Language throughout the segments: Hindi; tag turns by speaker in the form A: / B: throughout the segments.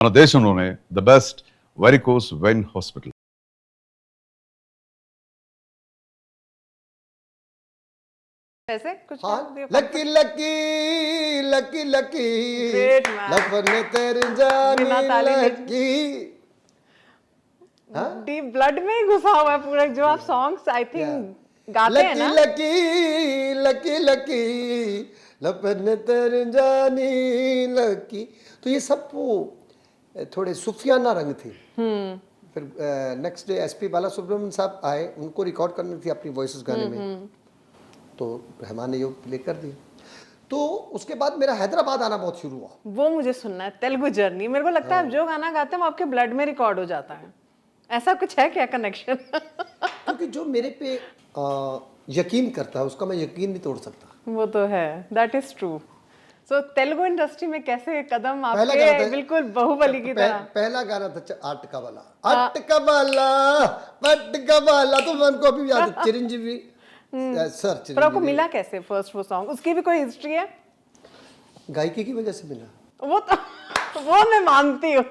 A: మన దేశంలోనే the best varicose vein hospital.
B: ऐसे कुछ
C: हाँ,
B: कर दियो
C: lucky lucky lucky lucky
B: Great man.
C: लपने तेरे जानी
B: बिना ताली नहीं।
C: लकी. हाँ?
B: डीप ब्लड में ही घुसा हुआ है पूरा जो आप सॉन्ग्स आई थिंक गाते हैं
C: लकी
B: ना।
C: लकी लकी लकी लपने तेरे जानी लकी. तो ये सब वो थोड़े सूफियाना रंग थे. फिर नेक्स्ट डे एसपी बालासुब्रमण्यम साहब आए, उनको रिकॉर्ड करनी थी अपनी वॉइसेस गाने में, तो रहमान ने ये प्ले कर दिया. तो उसके बाद मेरा हैदराबाद आना बहुत शुरू हुआ.
B: वो मुझे सुनना है, तेलुगु जर्नी। मेरे को लगता है आप जो गाना गाते हैं वो आपके ब्लड में रिकॉर्ड हो जाता है। ऐसा कुछ है क्या कनेक्शन?
C: क्योंकि जो मेरे पे यकीन करता है उसका मैं यकीन नहीं तोड़ सकता.
B: वो तो है, that is true. So Telugu industry में कैसे कदम
C: पहला गाना
B: आपके
C: था-
B: बिल्कुल बाहुबली की तरह.
C: पहला गाना था आटका वाला, आटका वाला पटका वाला, तो मन को अभी भी याद है. चिरंजीवी सर,
B: पर आपको मिला कैसे फर्स्ट वो सॉन्ग? उसकी भी कोई हिस्ट्री है?
C: गायकी की वजह से मिला.
B: वो तो वो मैं मानती हूँ.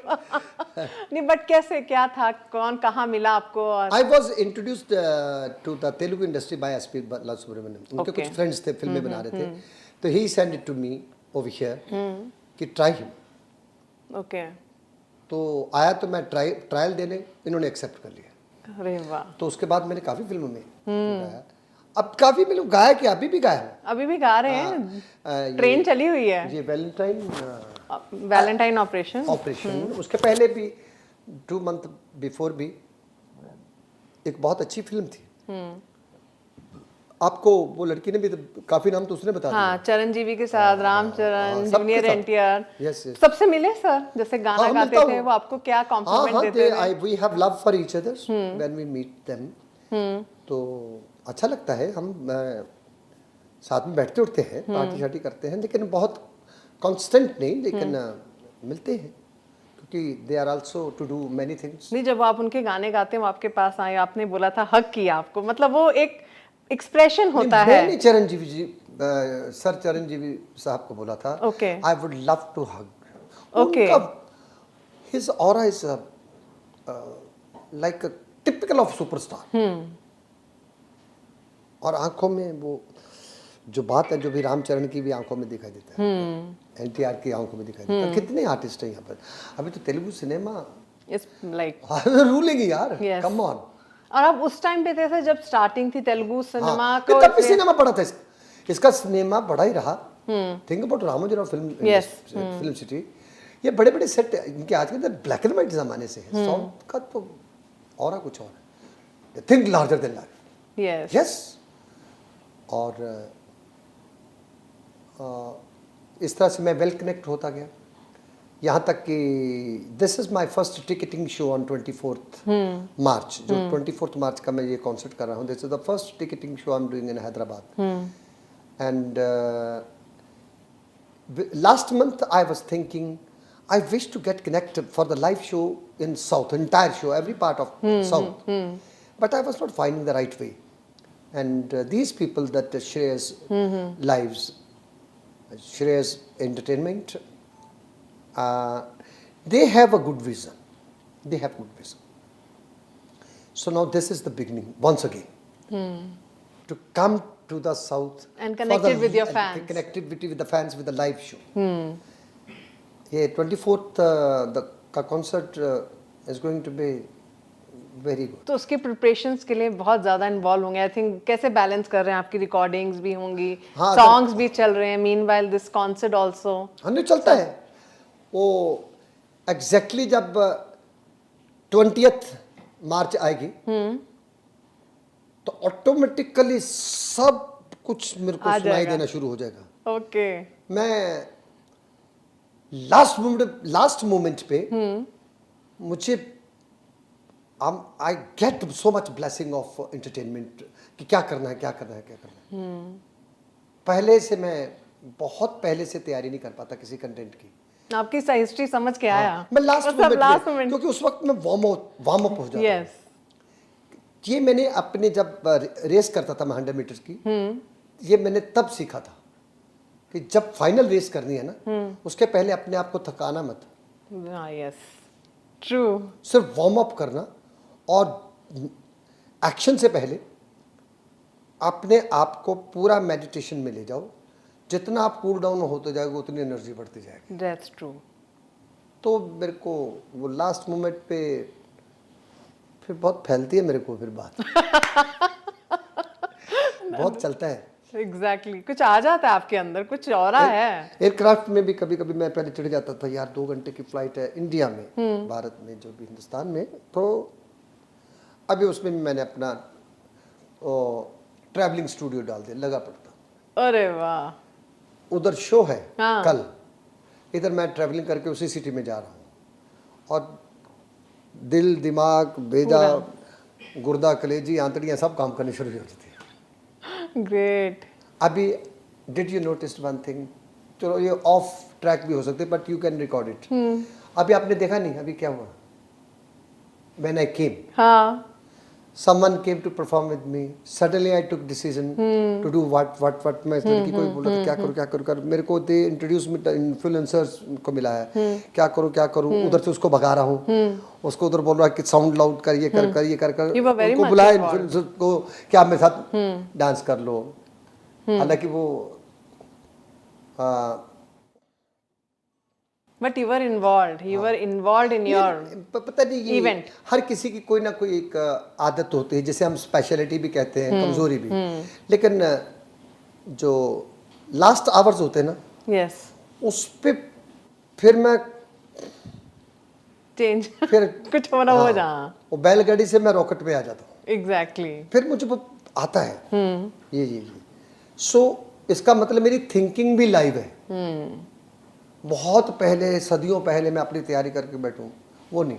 B: नहीं बट कैसे, क्या था, कौन कहाँ मिला आपको? और
C: I was introduced to the Telugu industry by S.P. Balasubramaniam. उनके
B: Okay.
C: कुछ फ्रेंड्स थे, फिल्में बना रहे थे, तो he sent it to me over here कि ट्राई हिम.
B: ओके.
C: तो आया तो मैं ट्रायल देने, इन्होंने एक्सेप्ट कर लिया.
B: अरे वाह.
C: तो उसके बाद मैंने काफ़ी फिल्मों में गाया. अब काफ़ी मैंने गाया कि अभी भी गाया हूँ.
B: अभी भी गा रहे हैं? ट्रेन चली हुई है.
C: ये वैलेंटाइन
B: वैलेंटाइन ऑपरेशन.
C: ऑपरेशन, उसके पहले भी 2 मंथ बिफोर भी एक बहुत अच्छी फिल्म थी. आपको वो लड़की ने भी काफी नाम तो उसने बता दिया.
B: हाँ, चरणजीवी के साथ रामचरण,
C: सबके
B: जूनियर
C: साथ.
B: एनटीआर.
C: Yes, yes.
B: सबसे मिले सर? जैसे गाना
C: हाँ,
B: गाते
C: मिलता
B: थे
C: हूँ.
B: वो आपको क्या
C: हाँ
B: कॉम्प्लीमेंट
C: हाँ,
B: देते थे?
C: We have love for each other when we meet them. तो अच्छा लगता है. हम साथ में बैठते उठते हैं, पार्टी शार्टी करते हैं, लेकिन बहुत कांस्टेंट नहीं, लेकिन मिलते हैं क्योंकि they are also to do many things.
B: नहीं, जब आप उनके गाने गाते हैं वो आपके पास आए, आपने बोला था हक किया आपको, मतलब वो एक एक्सप्रेशन होता है.
C: मैंने चिरंजीवी जी सर चिरंजीवी साहब को बोला था,
B: Okay.
C: I would love to hug.
B: Okay.
C: His aura is like typical of superstar. और आंखों में वो जो बात है, जो भी रामचरण की भी आंखों में दिखाई देता है, एनटीआर की आंखों में दिखाई देता है. कितने आर्टिस्ट हैं यहाँ पर. अभी तो Telugu cinema
B: it's like
C: ruling यार.
B: Yes.
C: Come on.
B: और आप उस टाइम पे थे जब स्टार्टिंग थी तेलुगु सिनेमा को.
C: तब भी सिनेमा बड़ा था. इसका सिनेमा बड़ा ही रहा. Think about Ramoji Rao
B: Yes.
C: Film city. ये बड़े बड़े सेट इनके आज के ब्लैक एंड व्हाइट जमाने से है. साउथ का तो और कुछ और है. Think larger than life.
B: Yes.
C: Yes. और इस तरह से मैं वेल कनेक्ट होता गया, यहाँ तक कि this is my first ticketing show on 24th मार्च. जो 24th मार्च का मैं ये कॉन्सर्ट कर रहा हूँ, this is the first ticketing show I am doing in Hyderabad. And last month I was thinking I wish to get connected for the live show in south, entire show, every part of south, but I was not finding the right way. And these people that Shreyas lives, Shreyas Entertainment, they have a good vision. They have good vision. So now this is the beginning once again to come to the south
B: And
C: for
B: connected with your fans.
C: Connectivity with the fans with the live show. Yeah, 24th the concert is going to be very good.
B: तो उसके प्रिपरेशंस के लिए बहुत ज्यादा इन्वॉल्व होंगे आई थिंक. कैसे बैलेंस कर रहे हैं? आपकी रिकॉर्डिंग्स भी होंगी,
C: हाँ,
B: सॉन्ग्स भी चल रहे हैं, मीनवाइल दिस कॉन्सर्ट आल्सो.
C: नहीं चलता है वो. एग्जैक्टली जब 20th मार्च आएगी तो ऑटोमेटिकली सब कुछ मेरे को
B: आ
C: सुनाई
B: जाएगा.
C: देना शुरू हो जाएगा.
B: ओके.
C: मैं लास्ट मोमेंट पे मुझे I get so much blessing of entertainment कि क्या करना है, क्या करना है, क्या करना है. पहले से मैं बहुत पहले से तैयारी नहीं कर पाता किसी कंटेंट की.
B: आपकी हिस्ट्री समझ के आया.
C: मैं लास्ट
B: लास्ट
C: मोमेंट, क्योंकि उस वक्त मैं वार्म अप हो जाता.
B: यस.
C: ये मैंने अपने जब रेस करता था मैं 100 मीटर्स की, ये मैंने तब सीखा था कि जब फाइनल रेस करनी है ना, उसके पहले अपने आप को थकाना मत.
B: Yes, true.
C: सिर्फ वार्म अप करना और एक्शन से पहले अपने आप को पूरा मेडिटेशन में ले जाओ। जितना आप कूल डाउन होते जाएगा उतनी एनर्जी बढ़ती जाएगी।
B: That's true.
C: तो मेरे को वो लास्ट मोमेंट पे फिर बहुत फैलती है मेरे को फिर बात बहुत चलता है।
B: एग्जैक्टली, कुछ आ जाता है आपके अंदर, कुछ और है।
C: एयरक्राफ्ट में भी कभी कभी मैं पहले चढ़ जाता था, यार 2 घंटे की फ्लाइट है इंडिया में, भारत में जो भी हिंदुस्तान में, तो अभी उसमें भी मैंने अपना ट्रैवलिंग स्टूडियो डाल दिया, लगा पड़ता।
B: अरे वाह।
C: उधर शो है
B: हाँ।
C: कल, इधर मैं ट्रैवलिंग करके उसी सिटी में जा रहा हूँ और दिल दिमाग बेजा गुर्दा कलेजी आंतड़ियाँ सब काम करने शुरू हो जाती है।
B: ग्रेट।
C: अभी did you notice one thing, चलो ये ऑफ ट्रैक भी हो सकते but you can record it. अभी आपने देखा नहीं अभी क्या हुआ, व्हेन आई केम,
B: हाँ,
C: someone came to perform with me, suddenly I took decision to do what मैं इस लड़की को ही बोल रहा था क्या करूँ कर, मेरे को दे इंट्रोड्यूस इन्फ्लुएंसर्स को मिला है, क्या करूँ उधर से उसको भगा रहा हूँ, उसको उधर बोल रहा है कि साउंड लाउड कर, ये कर उनको बुलाया इन्फ्लुएंसर को कि आप मेरे साथ डांस कर लो। हालांकि वो
B: but you were involved in your
C: पता नहीं ये
B: इवेंट।
C: हर किसी की कोई ना कोई एक आदत होती है, जैसे हम स्पेशलिटी भी कहते हैं, कमजोरी भी। लेकिन जो लास्ट आवर्स होते हैं ना,
B: यस,
C: उस पे फिर मैं
B: चेंज
C: फिर
B: कुछ होना हो जा।
C: वो बैलगाड़ी से मैं रॉकेट में आ जाता हूँ।
B: एग्जैक्टली।
C: फिर मुझे वो आता है ये सो इसका मतलब मेरी थिंकिंग भी लाइव है। बहुत पहले, सदियों पहले मैं अपनी तैयारी करके बैठूं, वो नहीं।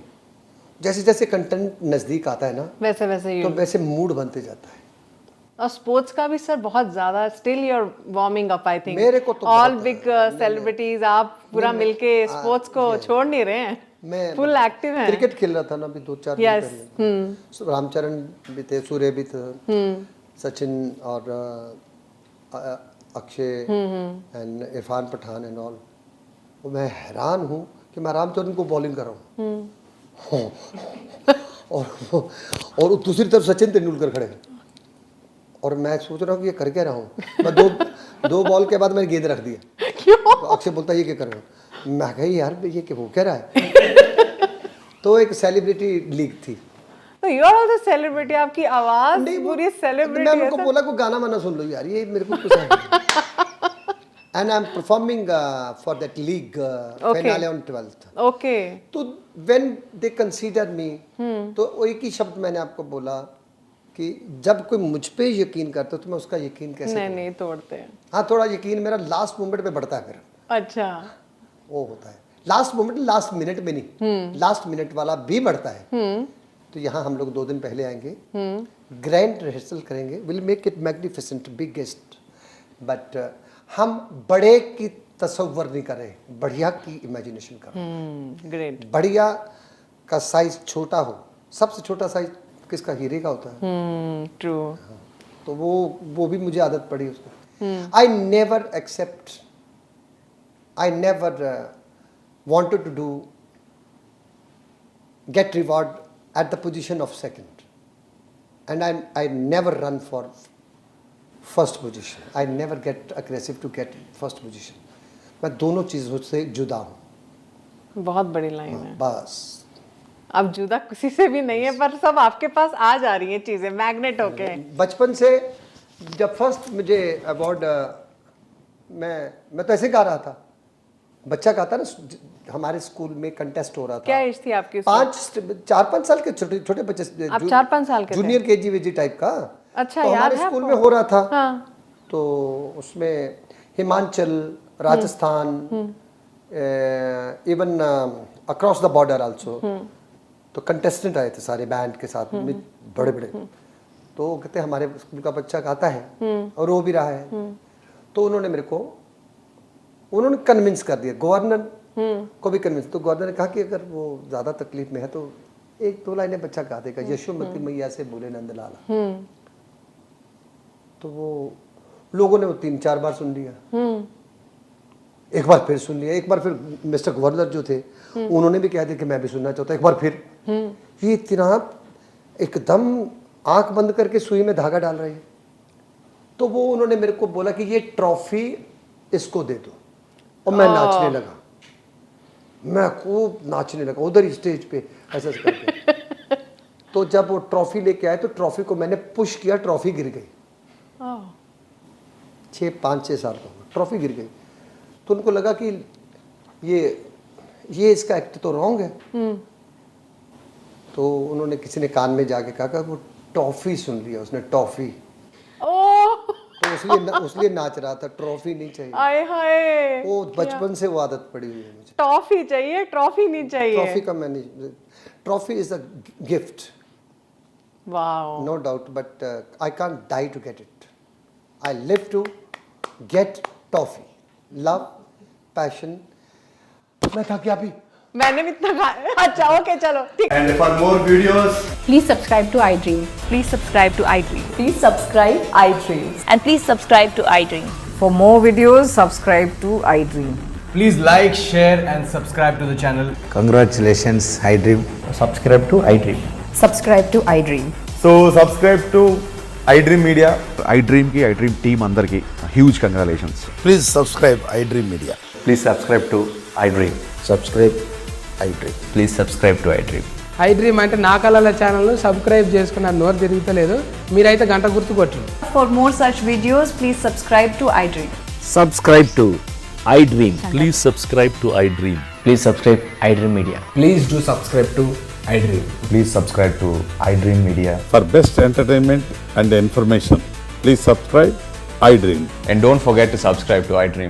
C: जैसे जैसे कंटेंट नजदीक आता है ना,
B: वैसे वैसे
C: तो वैसे मूड बनते जाता है।
B: और स्पोर्ट्स का भी सर बहुत ज्यादा, still you are warming up, I think
C: मेरे को तो
B: ऑल बिग सेलिब्रिटीज आप पूरा मिलके स्पोर्ट्स को छोड़ नहीं रहे हैं,
C: मैं
B: फुल एक्टिव हैं।
C: क्रिकेट खेल रहा था ना अभी 2-4 दिन
B: Yes.
C: पहले। रामचरण भी थे, सूर्य भी थे, सचिन और Akshay and Irfan Pathan and all. और मैं हैरान हूँ कि मैं रामचरण को बॉलिंग कर रहा हूँ और दूसरी तरफ सचिन तेंदुलकर खड़े हैं और मैं सोच रहा हूँ कि ये कर क्या रहा हूँ। मैं दो बॉल के बाद मैंने गेंद रख दिया।
B: क्यों?
C: तो अक्षय बोलता है ये क्या कर रहे हो, मैं कही यार ये क्या हो क्या रहा है। तो एक सेलिब्रिटी लीग थी,
B: तो यू आर ऑल्सो सेलिब्रिटी, आपकी आवाज पूरी सेलिब्रिटी
C: मैं
B: है
C: उनको
B: सर।
C: बोला को गाना वाना सुन लो यार, ये मेरे को कुछ and I am performing for that league final on 12th।
B: Okay.
C: तो व्हेन दे कंसीडर मी, तो एक ही शब्द मैंने आपको बोला कि जब कोई मुझ पे यकीन करता है तो मैं उसका यकीन कैसे
B: नहीं तोड़ते हैं।
C: हाँ, थोड़ा यकीन मेरा लास्ट मोमेंट पे बढ़ता है फिर।
B: अच्छा।
C: वो होता है लास्ट मोमेंट, लास्ट मिनट में नहीं, लास्ट मिनट वाला भी बढ़ता है। तो यहाँ हम लोग 2 दिन पहले आएंगे, ग्रैंड रिहर्सल करेंगे, will make it magnificent, biggest, but हम बड़े की तसव्वुर नहीं कर रहे, बढ़िया की इमेजिनेशन कर रहे हैं।
B: ग्रेट।
C: बढ़िया का साइज छोटा हो, सबसे छोटा साइज किसका, हीरे का होता है।
B: ट्रू।
C: तो वो भी मुझे आदत पड़ी उसको। I never accept, I never wanted to do get reward at the position of second, and I never run for first position, I never get aggressive to get first position। मैं दोनों चीजों से जुदा हूँ।
B: बहुत बड़ी लाइन है।
C: बस
B: अब जुदा किसी से भी नहीं है, पर सब आपके पास आ जा रही है चीजें मैग्नेट होके।
C: बचपन से जब फर्स्ट मुझे अवार्ड, मैं तो ऐसे गा रहा था, बच्चा गाता ना, हमारे स्कूल में कंटेस्ट हो रहा था।
B: क्या एज थी आपकी?
C: 4-5 साल के छोटे बच्चे,
B: आप 4-5 साल के
C: जूनियर केजी टाइप का।
B: अच्छा,
C: तो
B: याद
C: हमारे
B: है
C: स्कूल
B: आपको?
C: में हो रहा था।
B: हाँ।
C: तो उसमें Himachal, Rajasthan, even across the border also, तो कंटेस्टेंट आए थे सारे बैंड के साथ में, बड़े तो कहते हमारे स्कूल का बच्चा गाता है और रो भी रहा है। तो उन्होंने कन्विंस कर दिया, गवर्नर को भी कन्विंस। तो गवर्नर ने कहा कि अगर वो ज्यादा तकलीफ में है तो 1-2 लाइनें बच्चा गा देगा, यशोमती मैया से बोले नंदलाला। तो वो लोगों ने वो 3-4 बार सुन लिया। एक बार फिर सुन लिया, एक बार फिर मिस्टर गवर्नर जो थे उन्होंने भी कह दिया कि मैं भी सुनना चाहता हूँ, एक बार फिर। ये इतना एकदम आंख बंद करके सुई में धागा डाल रहे हैं। तो वो उन्होंने मेरे को बोला कि ये ट्रॉफी इसको दे दो, और मैं नाचने लगा, मैं खूब नाचने लगा उधर ही स्टेज पे ऐसा करके। तो जब वो ट्रॉफी लेके आए तो ट्रॉफी को मैंने पुश किया, ट्रॉफी गिर गई। 5-6 साल का हुआ, ट्रॉफी गिर गई। तो उनको लगा कि ये इसका एक्ट तो रॉन्ग है। तो उन्होंने किसी ने कान में जाके कहा कि वो टॉफी सुन लिया उसने, टॉफी। तो उसलिए नाच रहा था, ट्रॉफी नहीं चाहिए।
B: आए हाय,
C: वो बचपन से वो आदत पड़ी हुई है मुझे।
B: टॉफी चाहिए, ट्रॉफी नहीं चाहिए।
C: ट्रॉफी का मैं नहीं, trophy is a gift,
B: wow.
C: no doubt, but I can't die to get it. I live to get toffee. Love, passion. मैं था क्या भी?
B: मैंने भी इतना खाया। अच्छा ओके चलो ठीक।
D: And for more videos,
E: Please subscribe to iDream.
F: Please subscribe to iDream.
E: Please subscribe iDream.
F: And please subscribe to iDream.
G: For more videos, subscribe to iDream.
D: please like, share and subscribe to the channel.
H: Congratulations, iDream.
D: Subscribe to iDream.
E: Subscribe to iDream.
D: So subscribe to iDream Media.
A: iDream team అందరికి huge congratulations.
H: Please subscribe iDream Media.
I: Please subscribe to iDream.
H: Subscribe iDream.
I: Please subscribe to iDream.
J: iDream అంటే నా కళల ఛానల్ను సబ్స్క్రైబ్ చేసుకున్న నోరు తిరుగుతలేదు, మీరైతే గంట గుర్తు కొట్టండి.
E: For more such videos, please subscribe to iDream.
H: Subscribe to iDream.
I: Please subscribe to iDream. Please subscribe iDream Media.
D: Please do subscribe to iDream.
I: Please subscribe to iDream Media.
K: For best entertainment and information, please subscribe iDream.
I: And don't forget to subscribe to iDream.